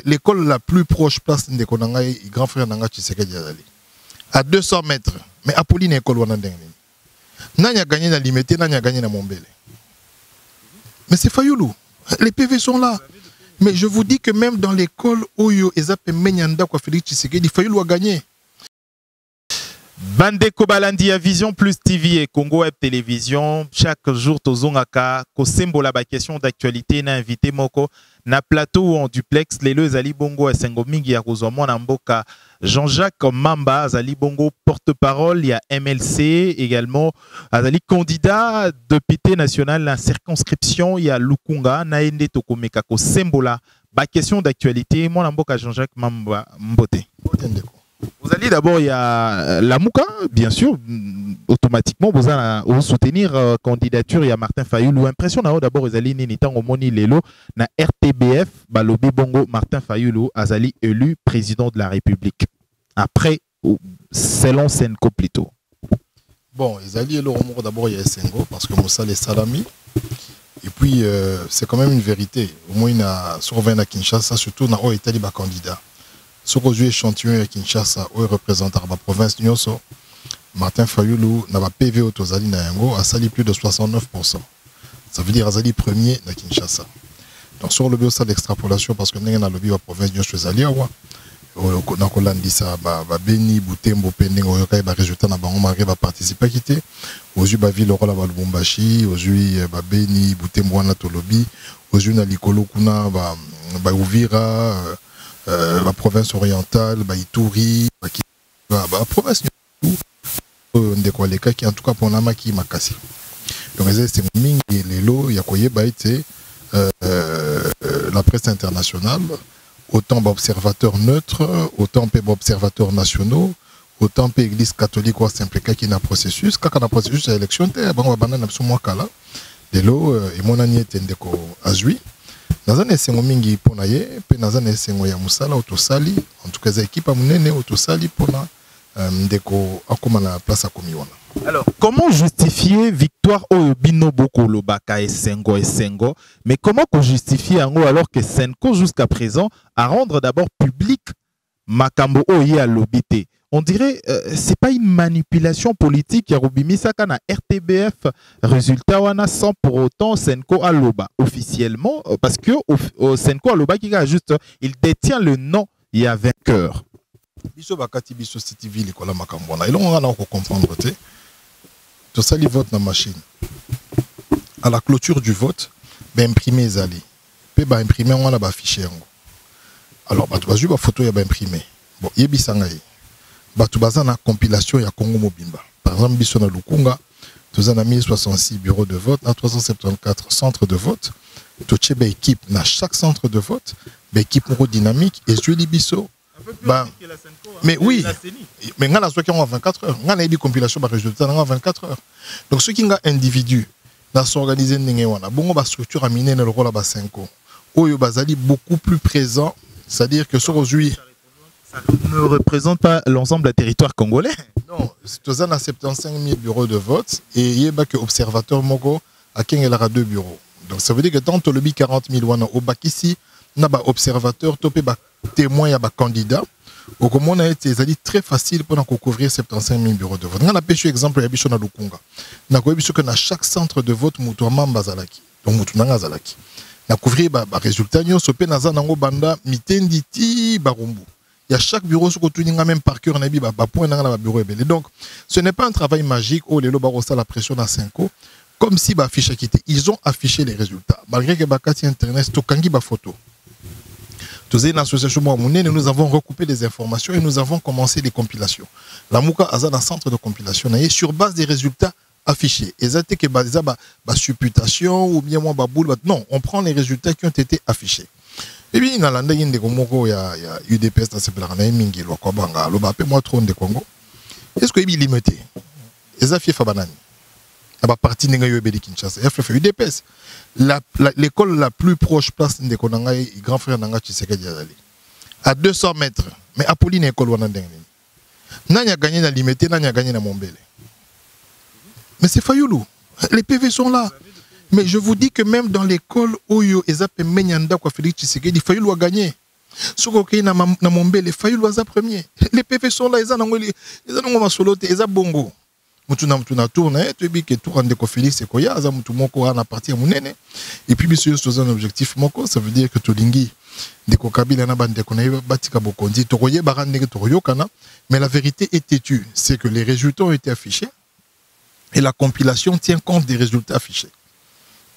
l'école la plus proche place de Konangaï, grand frère Nanga Tshisekedi Azali. À 200 mètres. Mais Apolline école wana ndenge. Nanya gagné na Limité, Nanya gagné na Mombele. Mais c'est Fayoulou. Les PV sont là. Mais je vous dis que même dans l'école Oyo Ezape Menyanda kwa Félix Tshisekedi, Fayoulou a gagné. Bandeko Balandi à Vision Plus TV et Congo Web Télévision. Chaque jour, tozongaka ko sembola ba question d'actualité na invité moko na plateau en duplex lelo ezali bongo esengo mingi ya kozwa na mboka Jean-Jacques Mamba azali bongo porte-parole ya MLC également azali candidat député national na circonscription ya Lukunga na ende tokomeka ko sembola ba question d'actualité mon mboka Jean-Jacques Mamba Mbote. Vous allez d'abord, il y a la Mouka, bien sûr, automatiquement, vous allez soutenir candidature, il y a Martin Fayoulou. Impression d'abord, vous allez n'étant au Moni Lelo, na RTBF, Balobi Bongo, Martin Fayoulou, Azali élu président de la République. Après, selon Senko plutôt. Bon, Azali élu d'abord, il y a Sengo, parce que Moussa les salami. Et puis, c'est quand même une vérité. Au moins, il y a surveillé à Kinshasa, surtout dans le Italie, candidat. Ce que j'ai échantillon à Kinshasa, où il représente la province Nyoso, Martin Fayoulou n'a pas PV au Tozali Nayango, a sali plus de 69%. Ça veut dire Azali premier à Kinshasa. Donc sur le bio, ça l'extrapolation, parce que nous avons le bio à la province Nyoso Zali, on a dit ça, Beni, Boutembo, Pending, on a résultat, on va participer à quitter. Aujourd'hui, ville Rola Lubumbashi, aujourd'hui, Beni, Boutembo, Anatolobi, aujourd'hui, Nalikolo, Kuna, Uvira, la province orientale, Ituri, la province qui en tout cas pour nama qui m'a cassé. Donc c'est mingi lelo yakoye baïté la presse internationale, autant d'observateurs neutres, autant d'observateurs nationaux, autant d'église catholique ou simple qui n'a processus, quand on a processus à l'élection, bon on va banane absolument kala. Lelo et mon ami était ndeko azui. Nazane sengo mingi pona ye pe nazane sengo ya musala autosali en tout cas za équipe amunene autosali pona ndeko akoma na place akomi wana. Alors comment justifier victoire oyo bino boko lobaka esengo mais comment qu'on justifie ango alors que Senko jusqu'à présent à rendre d'abord public makambo oyo lobité. On dirait c'est pas une manipulation politique ya Rubimisaka na RTBF résultat wana sans pour autant Senko aloba officiellement parce que Senko aloba qui a juste il détient le nom il y a vainqueur. Biso bakati biso city kola makambo na elongo ngana ko comprendre te to sali vote na machine. À la clôture du vote ba imprimer ezali pe ba imprimer wana ba fichier ngo. Alors ba to ba ba photo ya ba imprimer. Bon yebisanga yi batu baza na compilation ya Congo Mobimba. Par exemple, biso na Lukunga, nous avons 1066 bureaux de vote, na 374 centres de vote. Toche ba équipe na chaque centre de vote, ba équipe dynamique et je dis biso. Mais oui, mais on a 24 heures. On a une compilation par résultat dans 24 heures. Donc ceux qui ont individu dans s'organiser ndenge wana, bon ba structure a miné le rôle à Senko. Oyo bazali beaucoup plus présent, c'est-à-dire que sur aujourd'hui ça ne représente pas l'ensemble du territoire congolais. Non, c'est 75 000 bureaux de vote et il y a que observateur Mogo à qui il y a 2 bureaux. Donc ça veut dire que tant que le 40 000 wana au bac ici, on a observateur, topé témoin, il y a candidat. Au comment on a été très facile pour couvrir 75 000 bureaux de vote. On a pêché exemple, il y a bicho na Lukunga. On a couvert que dans chaque centre de vote, Moutouama Bazalaki. Donc Moutounanga Zalaki. On a couvert les résultats, on a Naza Nango Banda, Mitenditi, Barumbu. Il y a chaque bureau sur le même par cœur, bureau. Donc, ce n'est pas un travail magique où les lobarosa la pression à 5 ans, comme si affiché quitté. Ils ont affiché les résultats. Malgré que Bakati Internet, Tokangi ba photo. Une association nous avons recoupé les informations et nous avons commencé les compilations. La Mouka a un centre de compilation sur base des résultats affichés. Et ça que supputation ou bien moi baboule. Non, on prend les résultats qui ont été affichés. Et puis, il y a UDPS dans ce plan, il y a moi trop de Congo. Est-ce qu'il est limité? Les affaires Fabanani. Il y a partie de Kinshasa. UDPS. L'école la plus proche place de Konangaï, grand frère Nanga Tshisekedi Azali. À 200 mètres. Mais Apolline école wana ndenge. Nanya gagné na Limité, Nanya gagné na Mombele. Mais c'est Fayoulou. Les PV sont là. Mais je vous dis que même dans l'école, Oyo, Ezap Menyanda, quoi, Félix Tshisekedi, il fallait gagner. Ce qui na Mombele, il fallait le premier. Les PV sont là, ils ont soloté, ils ont bongo. Mutuna tourne, tu dis que tout rende ko Félix Koya, aza mutu moko ana parti à munene. Et puis monsieur c'est un objectif moko, ça veut dire que Tolingi de ko Kabila na bande ko na batika bokondi, tokoye barande tokoyo kana, mais la vérité est têtue, c'est que les résultats ont été affichés et la compilation tient compte des résultats affichés.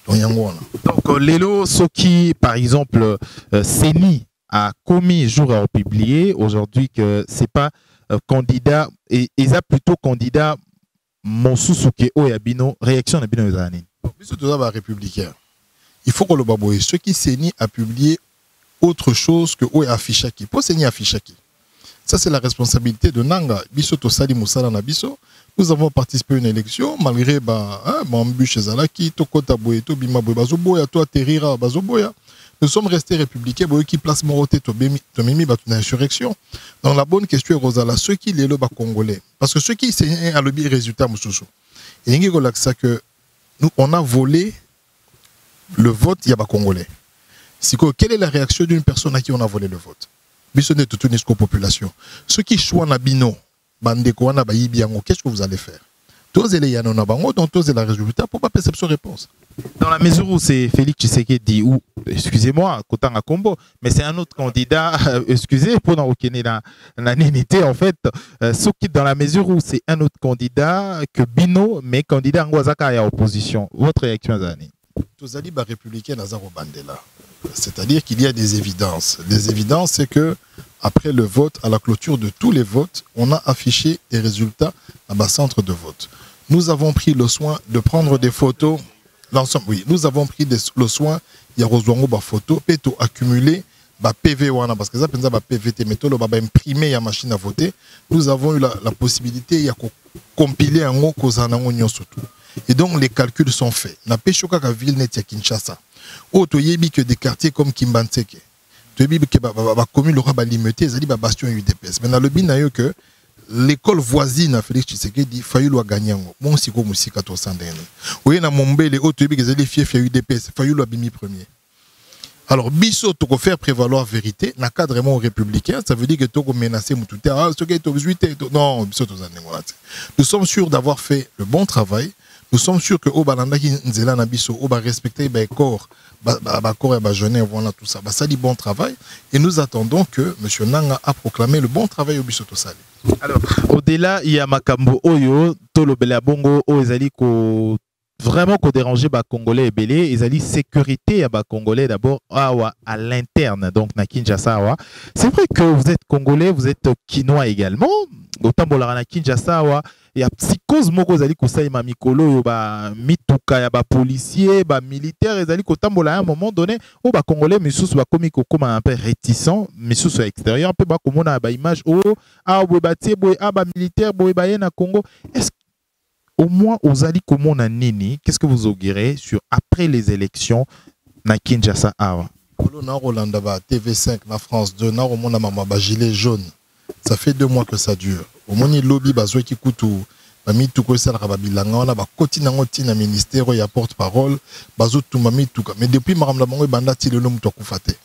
Donc Lelo Soki par exemple Seni a commis jour à publier aujourd'hui que c'est pas candidat et ils a plutôt candidat Monsusuke Oyabino, réaction de Bino Zani. Républicain. Il faut que le baboye, ce qui Seni a publié autre chose que Oya Afishaki. Pour Seni Afishaki. Ça, c'est la responsabilité de Nanga. Biso Tosali Moussala Nabiso. Nous avons participé à une élection, malgré Mambuche Zalaki, Tokota Boyeto, Bima Bazoboya, toi Terira, Bazoboya. Nous sommes restés républicains, qui place Moroté, Tomimi, une insurrection. Donc la bonne question est, Rosala, ceux qui les lobes congolais, parce que ceux qui c'est à lobby résultat, Moussoussou, et il y a ça que nous, on a volé le vote, il y a pas congolais. Quelle est la réaction d'une personne à qui on a volé le vote? Bissonné toute une population. Ceux qui choisissent Nabino, Bandekouana, Bayibiango, qu'est-ce que vous allez faire? Tous les Yanonabango, dont tous les résultats, pour pas perception réponse. Dans la mesure où c'est Félix Tshisekedi, ou, excusez-moi, Kotanga Kombo, mais c'est un autre candidat, excusez, pour n'en aucun la nénité, en fait, ce qui, dans la mesure où c'est un autre candidat que Bino, mais candidat Ngwazaka et à opposition. Votre réaction, Zani? Tous les républicains Nazaro Bandela. C'est-à-dire qu'il y a des évidences. Les évidences, c'est que après le vote, à la clôture de tous les votes, on a affiché des résultats à bas centre de vote. Nous avons pris le soin de prendre des photos. Oui, nous avons pris le soin, il y a Roswango ba photo, peto accumulé, ba PV wana, parce que ça pensa ba PVT, mais tout le ba imprimé ya machine à voter. Nous avons eu la possibilité, il y a compiler un mot kozanango surtout. Et donc les calculs sont faits. Na peshoka ka ville net ya Kinshasa. Oh, to yebi que des quartiers comme Kimbanseke. To yebi que ba commune l'aura ba limité, ça dit ba bastion UDPS. Mais dans le bin na yo que l'école voisine à Félix Tshisekedi failli lo gagner bon siko musika to sandene. Oye na Mombele o to yebi que zali fief ya UDPS failli lo bimi premier. Alors biso to ko faire prévaloir vérité na cadre vraiment républicain, ça veut dire que to ko menacer mututé ah ce qui est obligé non biso to sandene. Nous sommes sûrs d'avoir fait le bon travail. Nous sommes sûrs que au balanda qui nzela na biso au ba respecter ba corps corps et ba jeune voilà tout ça. Ba ça dit bon travail et nous attendons que monsieur Nanga a proclamé le bon travail au biso to sali. Alors au-delà il y a makambo oyo tolobela bongo o ezali ko vraiment ko déranger ba congolais ebélé ezali sécurité à ba congolais d'abord à l'interne donc na Kinshasa. C'est vrai que vous êtes congolais, vous êtes quinois également. Otambola na Kinshasa il y a psychose moko zali kosaima mikolo yo ba mituka ya ba policier ba militaire ezali kotambola à un moment donné o ba congolais misusu ba komi kokoma un peu réticent misusu à extérieur un peu ba komona ba image o boy batie boy ba militaire boy ba na Congo. Est-ce au moins aux ali komona nini, qu'est-ce que vous augurez sur après les élections na Kinshasa awa? Na Rolanda ba TV5 na France 2 na romona mama ba gilet jaune. Ça fait 2 mois que ça dure. Au moins, lobby bazoi qui coûte mami tout quoi ça la babilanga on a ba kotina ngoti na ministère ya porte-parole bazo tout mami tout mais depuis maram la bango banda ti le nom to kufate.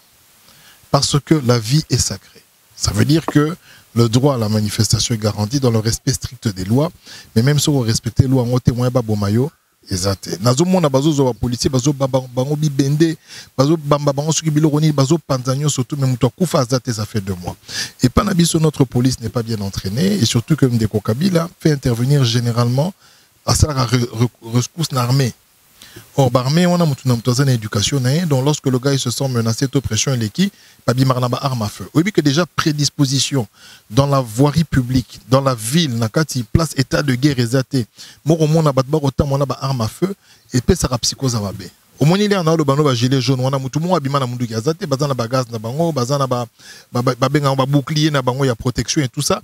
Parce que la vie est sacrée. Ça veut dire que le droit à la manifestation est garanti dans le respect strict des lois, mais même si on respecte les lois on témoin ba bomayo exact. Nazo mona bazo zo ba policier bazo bango bi bende bazo bamba bango soki biloroni bazo panzanyo surtout même toi kufa zate ça fait 2 mois. Et panabiso notre police n'est pas bien entraînée et surtout que Ndeko Kabila fait intervenir généralement à ça la rescousse l'armée. Or l'armée on a une éducation donc lorsque le gars il se sent menacé d'oppression et l'équipe pabi marnaba arme à feu. Oui que déjà prédisposition dans la voirie publique dans la ville nakati place état de guerre exaté moko mona batba autant mona ba arme à feu et pe ça psychose ababe. Au moins il y a un bano ba gilet jaune wana mutu mo abima na mundu exaté bazana ba gaz na bango bazana ba benga ba bouclier na bango ya protection et tout ça.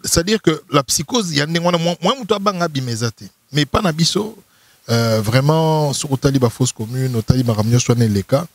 C'est-à-dire que la psychose ya ndengwana moi mutu abanga bimezate mais pas na biso. Vraiment, sur Otaliba Fosse Commune, Otaliba Ramio Soane les cas,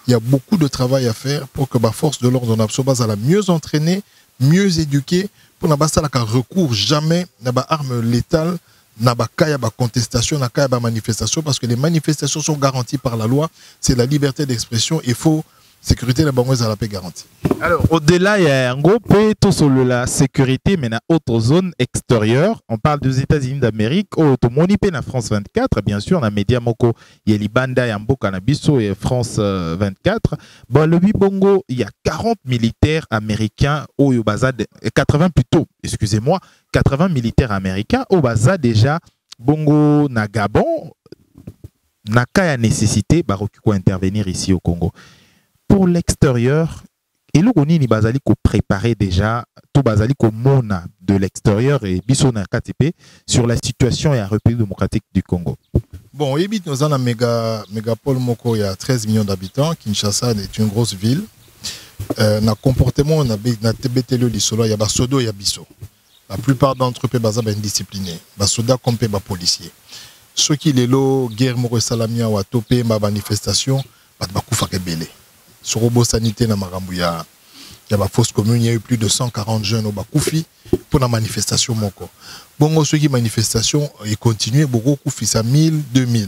il y a beaucoup de travail à faire pour que la force de l'ordre soit la mieux entraînée, mieux éduquée, pour ne pas recours jamais à arme létale na ba kaya ba contestation na kaya ba manifestation parce que les manifestations sont garanties par la loi, c'est la liberté d'expression, il faut sécurité la bango à la paix garantie. Alors, au-delà, il y a un gros peu tout sur la sécurité, mais dans autre zone extérieure. On parle des États-Unis d'Amérique, au Monipe, la France 24, bien sûr, dans Média Moko, il y a Libanda, Yambo, Canabiso et France 24. Bon, le Bibongo, il y a 40 militaires américains au Bazad, 80 plutôt, excusez-moi, 80 militaires américains au Bazad déjà, Bongo, na Gabon, n'a qu'à nécessité, Barokiko intervenir ici au Congo. Pour l'extérieur, et le ni bazali ko préparer déjà tout bazali ko mona de l'extérieur et bisona KTP sur la situation et la République démocratique du Congo. Bon, nous avons un mégapole Moko, il y a 13 millions d'habitants. Kinshasa est une grosse ville. Na comportement na tebetelo lisolo ya basodo ya biso. La plupart d'entre eux baza indisciplinés. Basoda kompé ba policiers. Ceux qui lelo guerre moko salamia wa topé ma manifestation ba kufa kebele. Sur robot sanitaire na marambu ya ba fausse commune, il y a eu plus de 140 jeunes au Bakoufi pour la manifestation moko. Bon, ceux qui manifestation et continuent beaucoup koufi ça 1000 2000.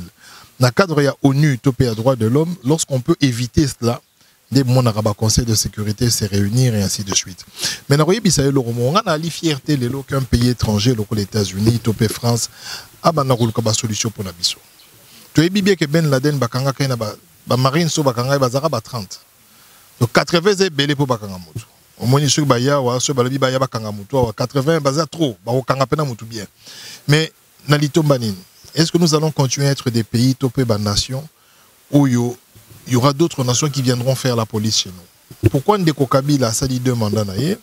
Dans le cadre ya ONU topé à droit de l'homme, lorsqu'on peut éviter cela, des mon arabe conseil de sécurité se réunir et ainsi de suite. Mais na royebi ça le romo on a la fierté les qu'un pays étranger les États-Unis topé France abana roule ka ba solution pour la biso. Tu es bien que Ben Laden bakanga kaina ba marine so bakanga bazara ba 30. Donc 80 est belé pour bakanga mutu. Au moins sur baya wa so balobi baya bakanga mutu wa 80 baza trop ba okanga pena mutu bien. Mais na litombanine, est-ce que nous allons continuer à être des pays topé ba nation où il y aura d'autres nations qui viendront faire la police chez nous? Pourquoi Ndeko Kabila a sali 2 mandats naie?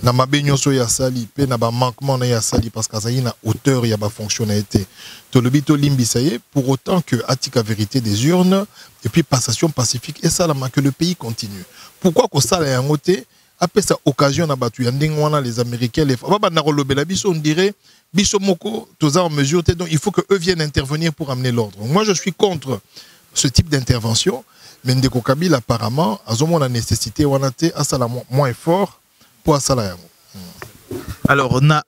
Na mabenyo so ya sali pe na ba manquement na ya sali parce que ça y na hauteur ya ba fonctionnalité. To le bito limbi ça y est pour autant que atika vérité des urnes et puis passation pacifique et ça que le pays continue. Pourquoi ko sala ya ngote après sa occasion na batu ya ndingwana les américains les ba na rolobela biso on dirait biso moko toza en mesure donc il faut que eux viennent intervenir pour amener l'ordre. Moi je suis contre ce type d'intervention mais Ndeko Kabila apparemment a la nécessité wanate à ça moins fort. Alors, na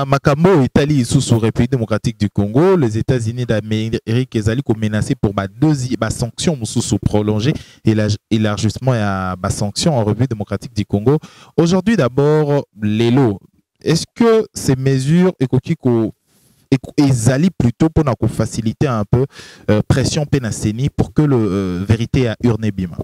Makambo, Italie sous République démocratique du Congo, les États-Unis d'Amérique ils ont menacé pour ma sanction sous prolongée et l'élargissement à ma sanction en République démocratique du Congo. Aujourd'hui, d'abord, les lots. Est-ce que ces mesures allient plutôt pour faciliter un peu pression pénacénie pour que le vérité a urné bima?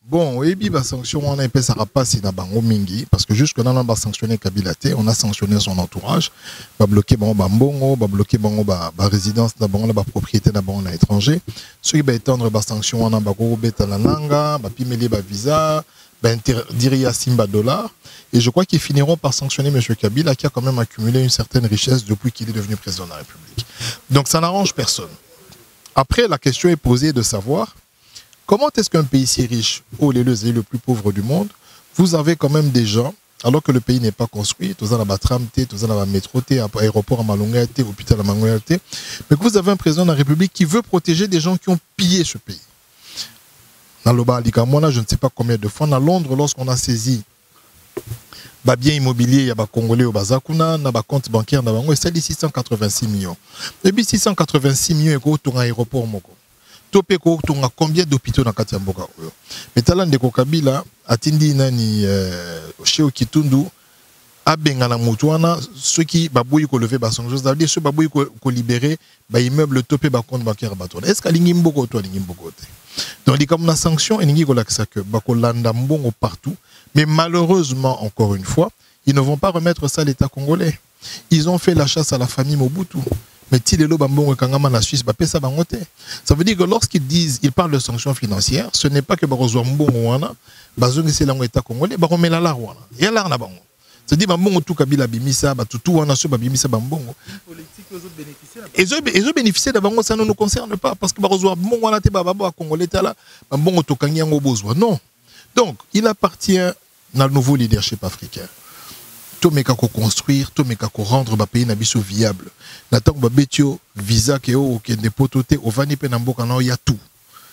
Bon, oui, la sanction, on a pas ça pas si na bango mingi parce que jusque là on a sanctionné Kabila, on a sanctionné son entourage, va bloquer bango bambongo, va bloquer bango ba résidence na bango ba propriété na bango na étranger. Ceux qui va étendre ba sanction on a bango beta la nanga, ba pimeli ba visa, ba interdire ya simba dollar et je crois qu'ils finiront par sanctionner monsieur Kabila qui a quand même accumulé une certaine richesse depuis qu'il est devenu président de la République. Donc ça n'arrange personne. Après la question est posée de savoir comment est-ce qu'un pays si riche, où les le plus pauvre du monde, vous avez quand même des gens, alors que le pays n'est pas construit, tous en tram, tous en métro, aéroport à Malonga, hôpital à Malonga, mais que vous avez un président de la République qui veut protéger des gens qui ont pillé ce pays. Dans le bas, je ne sais pas combien de fois, à Londres, lorsqu'on a saisi bien immobilier, il y a des Congolais au Bazakuna, il y a des comptes bancaires, et c'est 686 millions. Et puis 686 millions, il y a un aéroport. Topeko tunga combien d'hôpitaux dans Katia Mboka? Mais talent de Kabila atindi nani chez Kitundu abenga na mutuana ceux qui babouy ko lever ba songe ça veut dire ceux babouy ko libérer ba immeuble topé ba compte bancaire ba tourner. Est-ce que lingi mboko to lingi mboko te? Donc dit comme la sanction et lingi ko laksa que ba ko landa mbongo partout mais malheureusement encore une fois ils ne vont pas remettre ça à l'État congolais. Ils ont fait la chasse à la famille Mobutu. Mais si les lobambons kangama la Suisse, ça veut dire que lorsqu'ils disent, ils parlent de sanctions financières, ce n'est pas que barozo mbongo wana, bazongi c'est l'État congolais, baromela la wana. Et là on a bango. C'est-à-dire bambongo tout kabila bimisa, batutu wana so babimisa bambongo. Et eux bénéficier de bango ça ne nous concerne pas parce que barozo mbongo wana te bababo a congolais tala, bambongo to kangi yango bozwa. Non. Donc, il appartient à le nouveau leadership africain. Tout meka ko construire, tout meka ko rendre ba pays na biso viable. Natango ba betio visa ke o kende potote o vani pe na mboka na ya tout.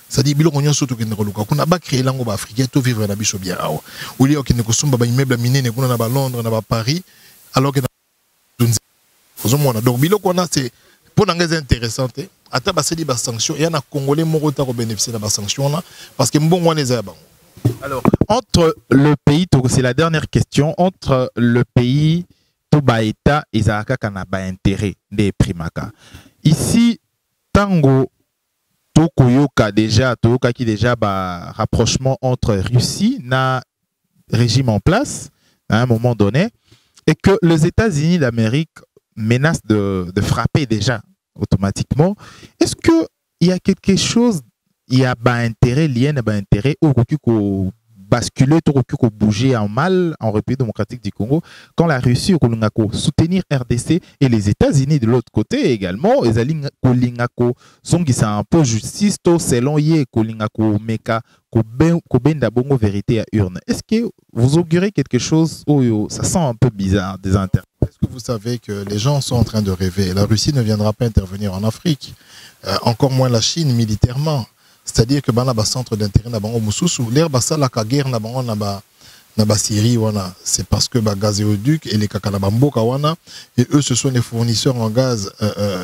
Ça dit biloko nyonso to kende koluka. Kuna ba créer lango ba africain to vivre na biso bien. Ou li o kende ko sumba ba immeuble minene kuna na ba Londres na ba Paris alors que Donc biloko wana c'est pour n'engagez intéressant ata baseli ba sanction et na congolais moko ta ko bénéficier de ba sanction là parce que mbongo wana eza bango. Alors entre le pays, c'est la dernière question, entre le pays Toba État et Zaka Kanaba intérêt des primaka. Ici tango Tokoyoka déjà Toyoka qui déjà ba rapprochement entre Russie na régime en place à un moment donné et que les États-Unis d'Amérique menacent de frapper déjà automatiquement. Est-ce que il y a quelque chose, il y a un intérêt lié à un intérêt au coup basculer, au bouger en mal en République démocratique du Congo quand la Russie au soutenir RDC et les États-Unis de l'autre côté également ils allaient kolingako songisa un peu justice to selon ye kolingako meka ko benda bongo vérité à urne. Est-ce que vous augurez quelque chose où ça sent un peu bizarre des intérêts? Est-ce que vous savez que les gens sont en train de rêver? La Russie ne viendra pas intervenir en Afrique, encore moins la Chine militairement. C'est-à-dire que dans le centre d'intérêt na bango mususu l'air basa la guerre na bango na ba Syrie wana c'est parce que ba gazéoduc et les kakala mboka wana et eux ce sont les fournisseurs en gaz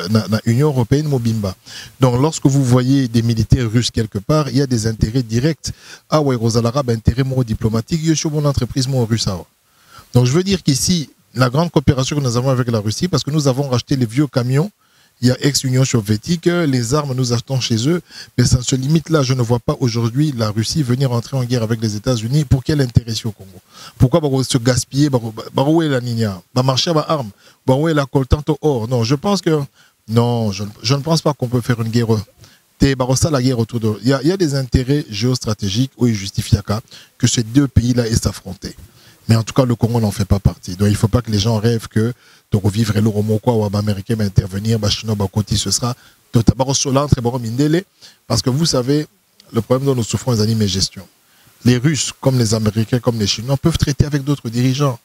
na Union européenne mobimba. Donc lorsque vous voyez des militaires russes quelque part, il y a des intérêts directs à Rosalara intérêt diplomatique yo sur mon entreprise russe. Donc je veux dire qu'ici la grande coopération que nous avons avec la Russie parce que nous avons racheté les vieux camions. Il y a ex-Union soviétique, les armes nous achetons chez eux, mais ça se limite là. Je ne vois pas aujourd'hui la Russie venir entrer en guerre avec les États-Unis. Pour quel intérêt au Congo? Pourquoi se gaspiller? Où est la Nina? Marcher à armes? Où est la coltante or? Non, je pense que non, je ne pense pas qu'on peut faire une guerre. La guerre autour de. Il y a des intérêts géostratégiques où il justifie que ces deux pays-là aient s'affronter. Mais en tout cas, le Congo n'en fait pas partie. Donc il ne faut pas que les gens rêvent que donc vivre le Romokwa ou Américain va intervenir, Chinois côté ce sera totalement solantre et mindele. Parce que vous savez, le problème dont nous souffrons les animés gestion. Les Russes, comme les Américains, comme les Chinois, peuvent traiter avec d'autres dirigeants.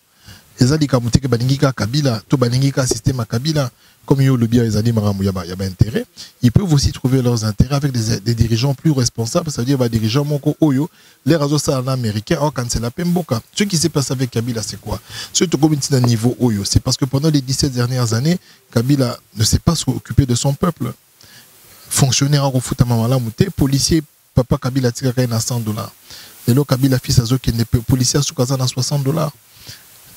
Les Adikamouteke Baningika Kabila, to Baningika système à Kabila, comme yo le bien les animés il y a intérêt. Ils peuvent aussi trouver leurs intérêts avec des dirigeants plus responsables, c'est-à-dire des dirigeants Moko Oyo, les réseaux américains, quand c'est la Pemboka. Ce qui s'est passé avec Kabila, c'est quoi? Surtout comme il un niveau Oyo, c'est parce que pendant les 17 dernières années, Kabila ne s'est pas occupé de son peuple. Fonctionnaire en Refuta Mamala Mouté, policier, papa Kabila Tika à 100 $. Et là, Kabila fils à qui n'est policier à Soukazan à 60 $.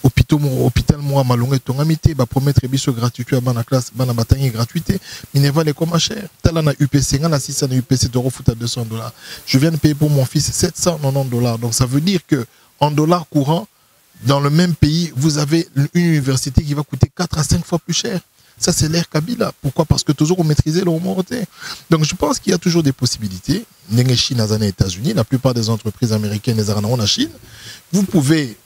Hôpital moi malongé tongamité va promettre biso gratuité à bana classe bana batangé gratuité Minerva les comme cher tala na UPC na 600 na UPC d'euros fout à 200 $. Je viens de payer pour mon fils 790 $. Donc ça veut dire que en dollars courants dans le même pays vous avez une université qui va coûter 4 à 5 fois plus cher. Ça c'est l'ère Kabila. Pourquoi? Parce que toujours vous maîtrisez le remonté. Donc je pense qu'il y a toujours des possibilités. N'engé Chine à les États-Unis, la plupart des entreprises américaines les aranaon en Chine. Vous pouvez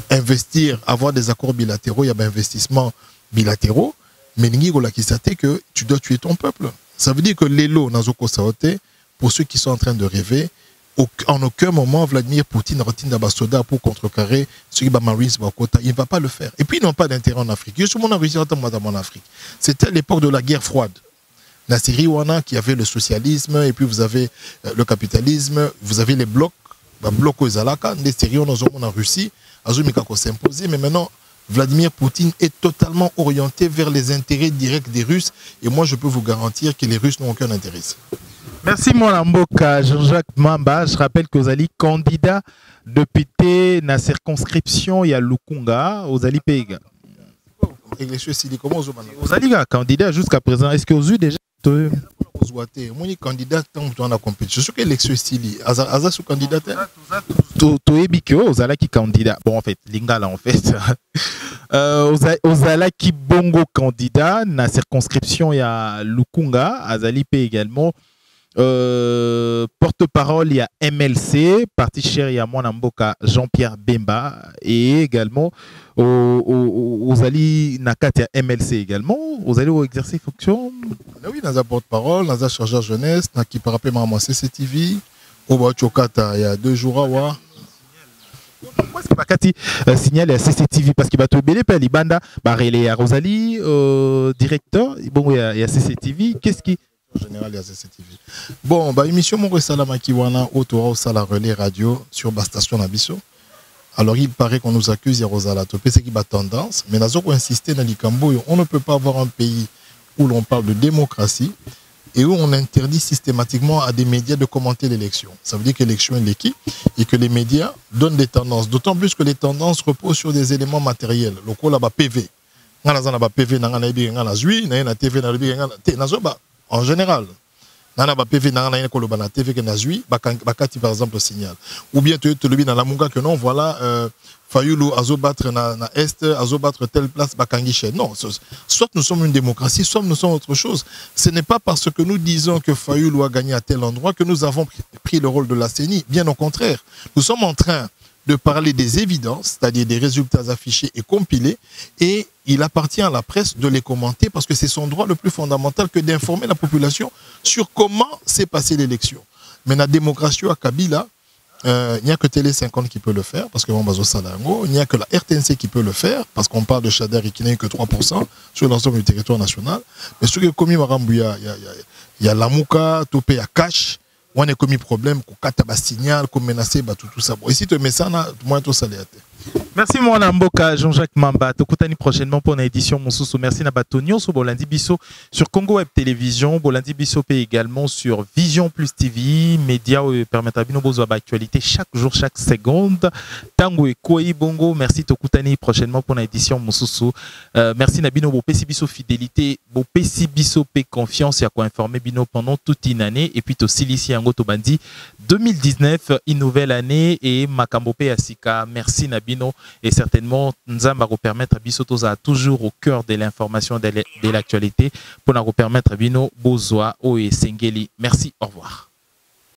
investir, avoir des accords bilatéraux, il y a des investissements bilatéraux, mais que tu dois tuer ton peuple. Ça veut dire que l'élo Nazoko Saote, pour ceux qui sont en train de rêver, en aucun moment Vladimir Poutine retient d'ambassadeur pour contrecarrer ceux qui Marines Bakota, il ne va pas le faire. Et puis ils n'ont pas d'intérêt en Afrique. Je suis en Russie en Afrique. C'était l'époque de la guerre froide. La Syrie Wana qui avait le socialisme et puis vous avez le capitalisme, vous avez les blocs, blocs aux Alaka, des Syriens en Russie. Azumika s'imposer, mais maintenant Vladimir Poutine est totalement orienté vers les intérêts directs des Russes et moi je peux vous garantir que les Russes n'ont aucun intérêt. Merci mon amboka Jean-Jacques Mamba. Je rappelle que vous allez candidat député dans la circonscription il y a Lukunga aux Ali Pega. Vous allez candidat jusqu'à présent. Est-ce que vous avez déjà moi candidat dans la compétition. Je suis l'élection style. Aza sous candidat. Ozala qui candidat. Bon en fait, Lingala en fait. Ozala qui bongo candidat dans la circonscription il y a Lukunga, Azalipe également. Porte-parole il y a MLC, parti cher il y a Mwanamboka Jean-Pierre Bemba et également Ozali Nakati à MLC également. Ozali exercer fonction. Oui, dans la porte-parole, dans la chargeur jeunesse, dans qui par rapport à CCTV, au Bachokata il y a 2 jours à voir. Pourquoi c'est pas Kati signal à CCTV parce qu'il va te belé par Libanda, bah relais à Rosalie, directeur, bon il y a CCTV, qu'est-ce qui général il y a CCTV. Bon, bah émission mon Salama Kiwana autour au Sala Relais Radio sur la station Nabiso. Alors il paraît qu'on nous accuse de Rosala Topé, c'est qui va tendance, mais nous avons insisté dans l'Ikambo, on ne peut pas avoir un pays où l'on parle de démocratie et où on interdit systématiquement à des médias de commenter l'élection. Ça veut dire que l'élection est l'équipe et que les médias donnent des tendances, d'autant plus que les tendances reposent sur des éléments matériels. Le coup là-bas PV. En général. Nana ba PV nana na ko na TV que na jui bakati par exemple signal ou bien tu te lebi dans la munga que non voilà Fayulu azo battre na est azo battre telle place bakangiche non soit nous sommes une démocratie soit nous sommes autre chose. Ce n'est pas parce que nous disons que Fayulu a gagné à tel endroit que nous avons pris le rôle de la CENI, bien au contraire. Nous sommes en train de parler des évidences, c'est-à-dire des résultats affichés et compilés, et il appartient à la presse de les commenter parce que c'est son droit le plus fondamental que d'informer la population sur comment s'est passée l'élection. Mais la démocratie à Kabila, il n'y a que Télé 50 qui peut le faire, parce que il n'y a que la RTNC qui peut le faire, parce qu'on parle de Chader et qui n'est que 3% sur l'ensemble du territoire national. Mais ce qui est commis, il y a Lamouka, Topé, il y a Cash, on a commis problème, qu'on a signal, qu'on menacé, tout ça. Bon, ici, tu mets ça, moi, tout ça, merci mon Amboka, Jean-Jacques Mamba. Tokutani prochainement pour une édition Monsousou. Merci Nabatonio sur Bolandi Bisso sur Congo Web Télévision, Bolandi Bisso également sur Vision Plus TV, média permettra bien nos actualité chaque jour, chaque seconde. Tango et Koi Bongo. Merci Tokutani prochainement pour une édition Monsousou. Merci Nabino Bopesi Bisso fidélité, Bopesi Bisso confiance et à quoi informer Bino pendant toute une année et puis to Silici Ango Tobandi 2019 une nouvelle année et Makambope Asika. Merci Nabino. Et certainement, Nzamba va permettre à Bissotos à toujours au cœur de l'information de l'actualité pour nous permettre à Bino Bozoa, Oe Sengeli. Merci, au revoir.